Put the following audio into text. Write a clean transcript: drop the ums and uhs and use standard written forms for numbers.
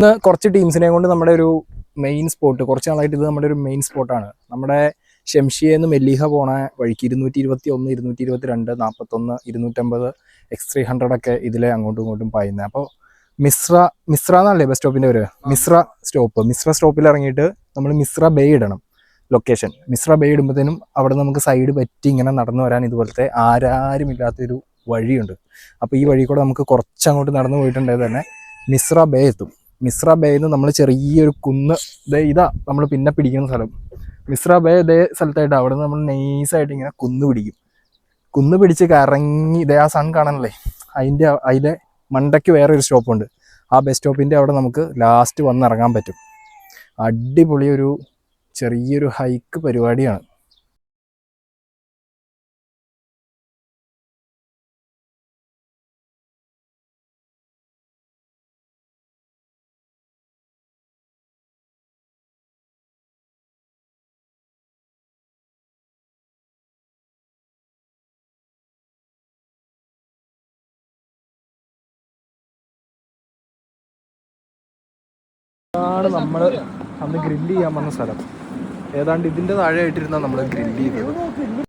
ഇന്ന് കുറച്ച് ടീംസിനെ കൊണ്ട് നമ്മുടെ ഒരു മെയിൻ സ്പോട്ട്, കുറച്ച് നാളായിട്ട് ഇത് നമ്മുടെ ഒരു മെയിൻ സ്പോട്ടാണ്. നമ്മുടെ ഷംഷിയെന്ന് മെല്ലിഹ പോണ വഴിക്ക് 221, 222, 41, 250 X300 ഒക്കെ ഇതിലെ അങ്ങോട്ടും ഇങ്ങോട്ടും പായുന്നത്. അപ്പോൾ മിസ്ര എന്നല്ലേ ബസ് സ്റ്റോപ്പിൻ്റെ പേര്? മിസ്ര സ്റ്റോപ്പിൽ ഇറങ്ങിയിട്ട് നമ്മൾ മിസ്ര ബേ ഇടണം. ലൊക്കേഷൻ മിസ്ര ബേ ഇടുമ്പോഴത്തേനും അവിടെ നമുക്ക് സൈഡ് പറ്റി ഇങ്ങനെ നടന്നു വരാൻ ഇതുപോലത്തെ ആരാരുമില്ലാത്തൊരു വഴിയുണ്ട്. അപ്പോൾ ഈ വഴി കൂടെ നമുക്ക് കുറച്ചങ്ങോട്ട് നടന്നു പോയിട്ടുണ്ടെങ്കിൽ തന്നെ മിസ്ര ബേ എത്തും. മിസ്ര ബേന്ന് നമ്മൾ ചെറിയൊരു കുന്ന്, ഇതാ നമ്മൾ പിന്നെ പിടിക്കുന്ന സ്ഥലം. മിസ്ര ബേ ഇതേ സ്ഥലത്തായിട്ട് അവിടെ നിന്ന് നമ്മൾ നൈസായിട്ട് ഇങ്ങനെ കുന്ന് പിടിച്ച് കറങ്ങി ഇതേ ആ സൺ കാണാനല്ലേ, അതിൻ്റെ മണ്ടയ്ക്ക് വേറെ ഒരു സ്റ്റോപ്പുണ്ട്. ആ ബസ് സ്റ്റോപ്പിൻ്റെ അവിടെ നമുക്ക് ലാസ്റ്റ് വന്നിറങ്ങാൻ പറ്റും. അടിപൊളി ഒരു ചെറിയൊരു ഹൈക്ക് പരിപാടിയാണ്. ഇതാണ് നമ്മൾ അന്ന് ഗ്രില്ല് ചെയ്യാൻ വന്ന സ്ഥലം. ഏതാണ്ട് ഇതിൻ്റെ താഴെ ആയിട്ടിരുന്നാൽ നമ്മൾ ഗ്രില്ല് ചെയ്തത്.